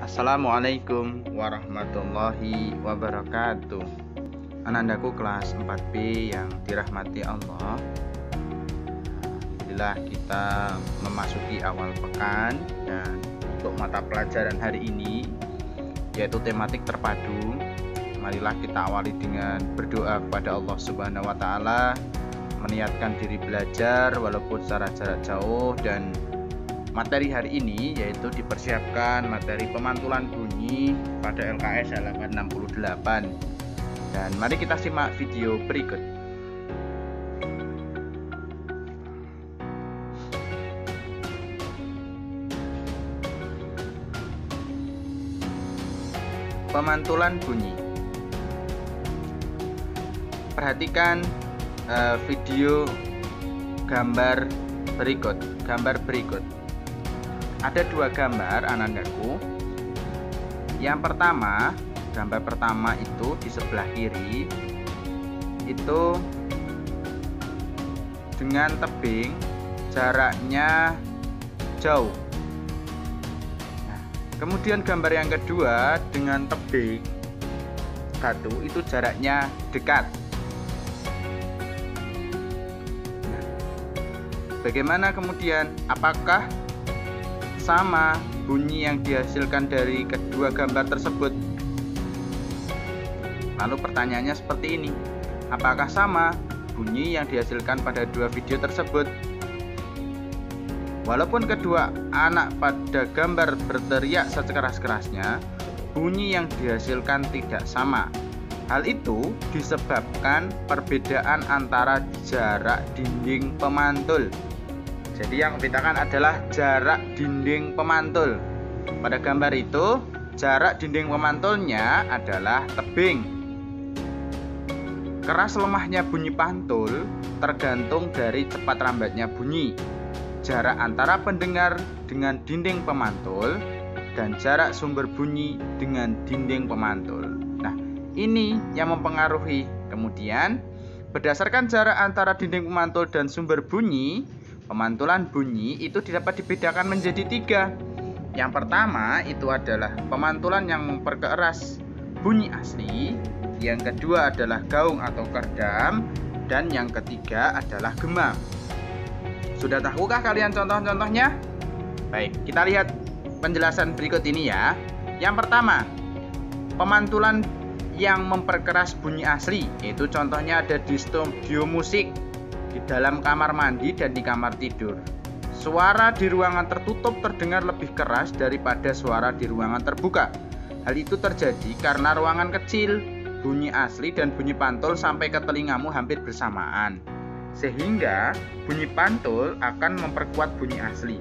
Assalamualaikum warahmatullahi wabarakatuh. Anandaku kelas 4B yang dirahmati Allah. Alhamdulillah kita memasuki awal pekan, dan untuk mata pelajaran hari ini yaitu tematik terpadu. Marilah kita awali dengan berdoa kepada Allah Subhanahu wa taala, meniatkan diri belajar walaupun secara jarak jauh. Dan materi hari ini yaitu dipersiapkan materi pemantulan bunyi pada LKS halaman 68. Dan mari kita simak video berikut. Pemantulan bunyi. Perhatikan video gambar berikut. Ada dua gambar anandaku. Yang pertama, gambar pertama itu di sebelah kiri itu dengan tebing jaraknya jauh. Nah, kemudian gambar yang kedua dengan tebing batu itu jaraknya dekat. Nah, bagaimana kemudian? Apakah sama bunyi yang dihasilkan dari kedua gambar tersebut? Lalu pertanyaannya seperti ini, apakah sama bunyi yang dihasilkan pada dua video tersebut? Walaupun kedua anak pada gambar berteriak sekeras-kerasnya, bunyi yang dihasilkan tidak sama. Hal itu disebabkan perbedaan antara jarak dinding pemantul. Jadi yang membedakan adalah jarak dinding pemantul. Pada gambar itu, jarak dinding pemantulnya adalah tebing. Keras lemahnya bunyi pantul tergantung dari cepat lambatnya bunyi, jarak antara pendengar dengan dinding pemantul, dan jarak sumber bunyi dengan dinding pemantul. Nah, ini yang mempengaruhi. Kemudian, berdasarkan jarak antara dinding pemantul dan sumber bunyi, pemantulan bunyi itu dapat dibedakan menjadi tiga. Yang pertama itu adalah pemantulan yang memperkeras bunyi asli, yang kedua adalah gaung atau kerdam, dan yang ketiga adalah gema. Sudah tahukah kalian contoh-contohnya? Baik, kita lihat penjelasan berikut ini ya. Yang pertama, pemantulan yang memperkeras bunyi asli, itu contohnya ada di studio musik, di dalam kamar mandi, dan di kamar tidur. Suara di ruangan tertutup terdengar lebih keras daripada suara di ruangan terbuka. Hal itu terjadi karena ruangan kecil, bunyi asli dan bunyi pantul sampai ke telingamu hampir bersamaan, sehingga bunyi pantul akan memperkuat bunyi asli.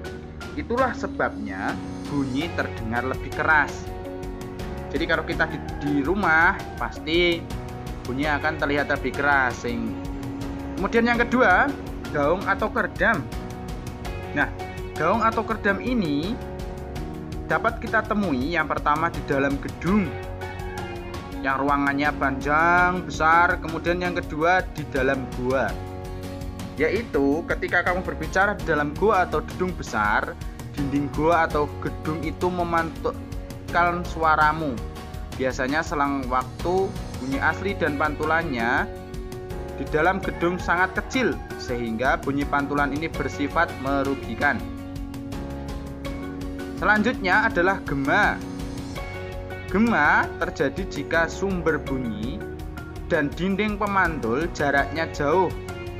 Itulah sebabnya bunyi terdengar lebih keras. Jadi kalau kita di rumah, pasti bunyi akan terlihat lebih keras. Kemudian yang kedua, gaung atau kerdam. Nah, gaung atau kerdam ini dapat kita temui yang pertama di dalam gedung yang ruangannya panjang, besar. Kemudian yang kedua di dalam gua, yaitu ketika kamu berbicara di dalam gua atau gedung besar, dinding gua atau gedung itu memantulkan suaramu. Biasanya selang waktu bunyi asli dan pantulannya di dalam gedung sangat kecil, sehingga bunyi pantulan ini bersifat merugikan. Selanjutnya adalah gema. Gema terjadi jika sumber bunyi dan dinding pemantul jaraknya jauh,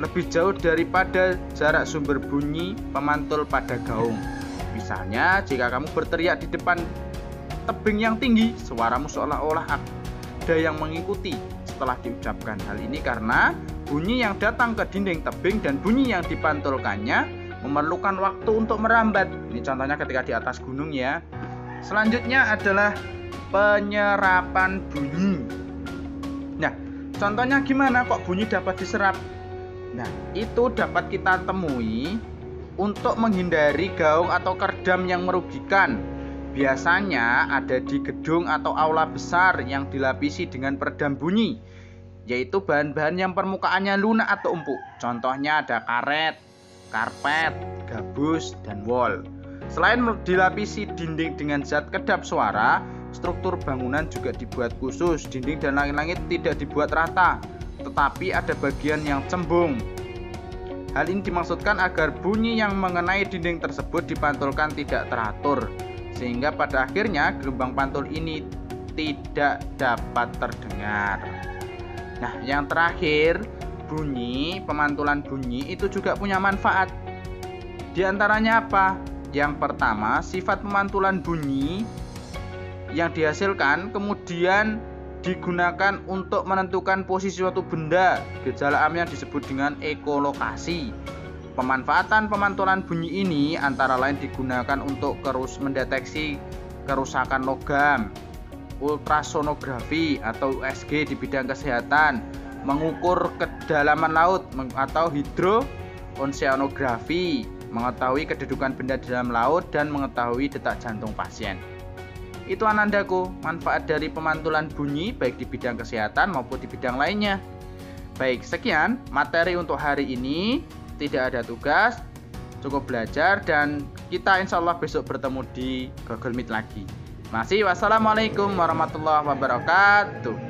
lebih jauh daripada jarak sumber bunyi pemantul pada gaung. Misalnya, jika kamu berteriak di depan tebing yang tinggi, suaramu seolah-olah ada yang mengikuti setelah diucapkan. Hal ini karena bunyi yang datang ke dinding tebing dan bunyi yang dipantulkannya memerlukan waktu untuk merambat. Ini contohnya ketika di atas gunung ya. Selanjutnya adalah penyerapan bunyi. Nah, contohnya gimana kok bunyi dapat diserap? Nah, itu dapat kita temui untuk menghindari gaung atau kerdam yang merugikan. Biasanya ada di gedung atau aula besar yang dilapisi dengan peredam bunyi, yaitu bahan-bahan yang permukaannya lunak atau empuk. Contohnya ada karet, karpet, gabus, dan wol. Selain dilapisi dinding dengan zat kedap suara, struktur bangunan juga dibuat khusus. Dinding dan langit-langit tidak dibuat rata, tetapi ada bagian yang cembung. Hal ini dimaksudkan agar bunyi yang mengenai dinding tersebut dipantulkan tidak teratur, sehingga pada akhirnya gelombang pantul ini tidak dapat terdengar. Nah, yang terakhir, pemantulan bunyi itu juga punya manfaat. Di antaranya apa? Yang pertama, sifat pemantulan bunyi yang dihasilkan kemudian digunakan untuk menentukan posisi suatu benda. Gejala amnya disebut dengan ekolokasi. Pemanfaatan pemantulan bunyi ini antara lain digunakan untuk mendeteksi kerusakan logam, ultrasonografi atau USG di bidang kesehatan, mengukur kedalaman laut atau hidrooceanografi, mengetahui kedudukan benda di dalam laut, dan mengetahui detak jantung pasien. Itu anandaku, manfaat dari pemantulan bunyi baik di bidang kesehatan maupun di bidang lainnya. Baik, sekian materi untuk hari ini. Tidak ada tugas, cukup belajar, dan kita insya Allah besok bertemu di Google Meet lagi. Wassalamualaikum warahmatullahi wabarakatuh.